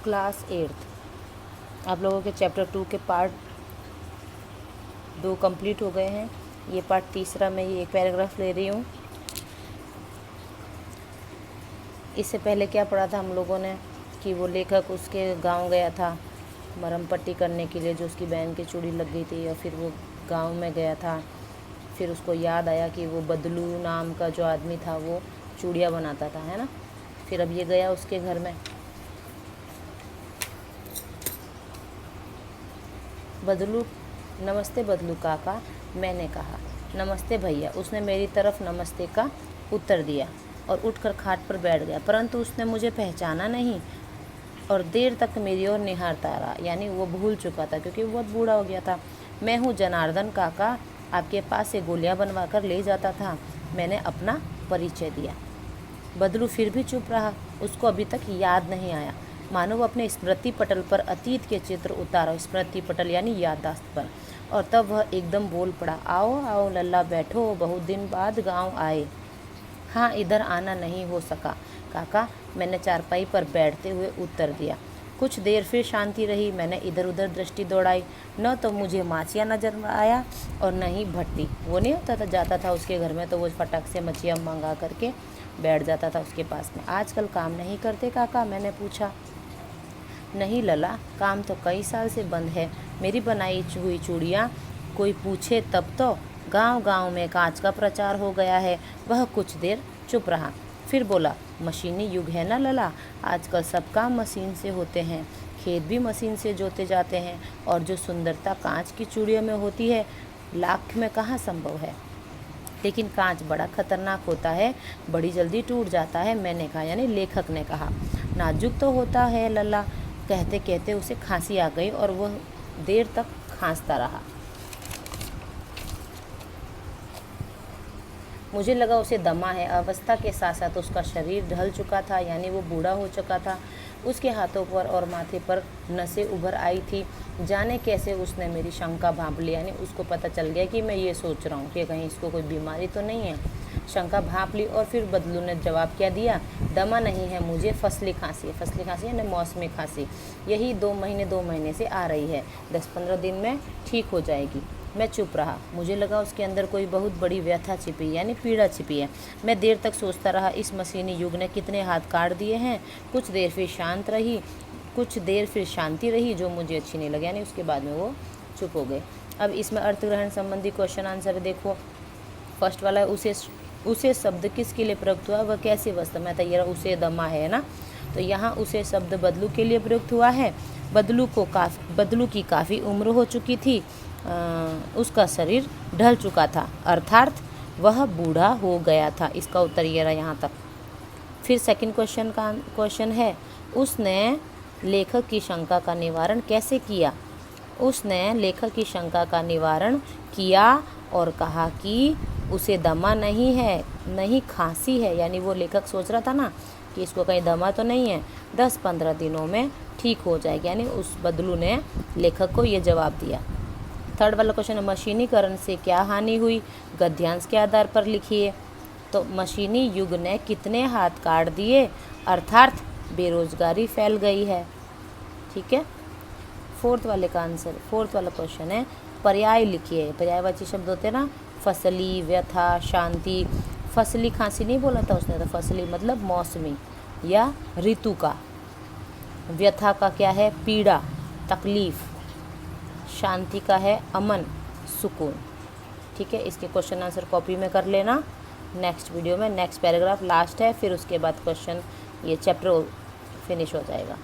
Class 8th। आप लोगों के चैप्टर 2 के पार्ट 2 कंप्लीट हो गए हैं। ये पार्ट तीसरा मैं ये एक पैराग्राफ ले रही हूँ। इससे पहले क्या पढ़ा था हम लोगों ने कि वो लेखक उसके गांव गया था मरहम पट्टी करने के लिए, जो उसकी बहन की चूड़ी लग गई थी, और फिर वो गांव में गया था। फिर उसको याद आया कि वो बदलू नाम का जो आदमी था वो चूड़ियाँ बनाता था, है ना। फिर अब ये गया उसके घर में। बदलू, नमस्ते बदलू काका, मैंने कहा। नमस्ते भैया, उसने मेरी तरफ नमस्ते का उत्तर दिया और उठकर खाट पर बैठ गया, परंतु उसने मुझे पहचाना नहीं और देर तक मेरी ओर निहारता रहा। यानी वो भूल चुका था क्योंकि वो बहुत बूढ़ा हो गया था। मैं हूँ जनार्दन काका, आपके पास से गोलियां बनवा कर ले जाता था। मैंने अपना परिचय दिया। बदलू फिर भी चुप रहा। उसको अभी तक याद नहीं आया, मानो वो अपने स्मृति पटल पर अतीत के चित्र उतारा, स्मृति पटल यानी याददाश्त पर। और तब वह एकदम बोल पड़ा, आओ आओ लल्ला, बैठो, बहुत दिन बाद गांव आए। हाँ, इधर आना नहीं हो सका काका, मैंने चारपाई पर बैठते हुए उत्तर दिया। कुछ देर फिर शांति रही। मैंने इधर उधर दृष्टि दौड़ाई। न तो मुझे माचिया नजर आया और न ही भट्टी। वो नहीं होता था, जाता था उसके घर में तो वो फटक से मछिया मंगा करके बैठ जाता था उसके पास में। आजकल काम नहीं करते काका, मैंने पूछा। नहीं लला, काम तो कई साल से बंद है। मेरी बनाई हुई चूड़ियाँ कोई पूछे तब तो। गांव गांव में कांच का प्रचार हो गया है। वह कुछ देर चुप रहा, फिर बोला, मशीनी युग है ना लला, आजकल सब काम मशीन से होते हैं, खेत भी मशीन से जोते जाते हैं, और जो सुंदरता कांच की चूड़ियों में होती है लाख में कहाँ संभव है। लेकिन कांच बड़ा खतरनाक होता है, बड़ी जल्दी टूट जाता है, मैंने कहा, यानी लेखक ने कहा। नाजुक तो होता है लला। कहते कहते उसे खांसी आ गई और वह देर तक खांसता रहा। मुझे लगा उसे दमा है। अवस्था के साथ साथ उसका शरीर ढल चुका था, यानी वो बूढ़ा हो चुका था। उसके हाथों पर और माथे पर नसें उभर आई थी। जाने कैसे उसने मेरी शंका भांप ली, यानी उसको पता चल गया कि मैं ये सोच रहा हूँ कि कहीं इसको कोई बीमारी तो नहीं है। शंका भांप ली और फिर बदलू ने जवाब क्या दिया, दमा नहीं है मुझे, फसली खांसी है। फसली खांसी यानी मौसमी खांसी, यही 2 महीने से आ रही है, 10-15 दिन में ठीक हो जाएगी। मैं चुप रहा। मुझे लगा उसके अंदर कोई बहुत बड़ी व्यथा छिपी, यानी पीड़ा छिपी है। मैं देर तक सोचता रहा, इस मशीनी युग ने कितने हाथ काट दिए हैं। कुछ देर फिर शांति रही जो मुझे अच्छी नहीं लगी, यानी उसके बाद में वो चुप हो गए। अब इसमें अर्थग्रहण संबंधी क्वेश्चन आंसर देखो। फर्स्ट वाला है, उसे शब्द किसके लिए प्रयुक्त हुआ, वह कैसे वस्तु में था। ये उसे दमा है ना, तो यहाँ उसे शब्द बदलू के लिए प्रयुक्त हुआ है। बदलू की काफ़ी उम्र हो चुकी थी, उसका शरीर ढल चुका था, अर्थात वह बूढ़ा हो गया था। इसका उत्तर ये रहा यहाँ तक। फिर सेकंड क्वेश्चन है, उसने लेखक की शंका का निवारण कैसे किया। उसने लेखक की शंका का निवारण किया और कहा कि उसे दमा नहीं है, नहीं खांसी है, यानी वो लेखक सोच रहा था ना कि इसको कहीं दमा तो नहीं है, 10-15 दिनों में ठीक हो जाएगी, यानी उस बदलू ने लेखक को ये जवाब दिया। थर्ड वाला क्वेश्चन है, मशीनीकरण से क्या हानि हुई, गद्यांश के आधार पर लिखिए। तो मशीनी युग ने कितने हाथ काट दिए, अर्थात बेरोजगारी फैल गई है। ठीक है। फोर्थ वाला क्वेश्चन है, पर्याय लिखिए। पर्यायवाची शब्द होते हैं ना, फसली, व्यथा, शांति। फसली खांसी नहीं बोला था उसने, तो फसली मतलब मौसमी या ऋतु का। व्यथा का क्या है, पीड़ा, तकलीफ। शांति का है अमन, सुकून। ठीक है, इसके क्वेश्चन आंसर कॉपी में कर लेना। नेक्स्ट वीडियो में नेक्स्ट पैराग्राफ लास्ट है, फिर उसके बाद क्वेश्चन ये चैप्टर फिनिश हो जाएगा।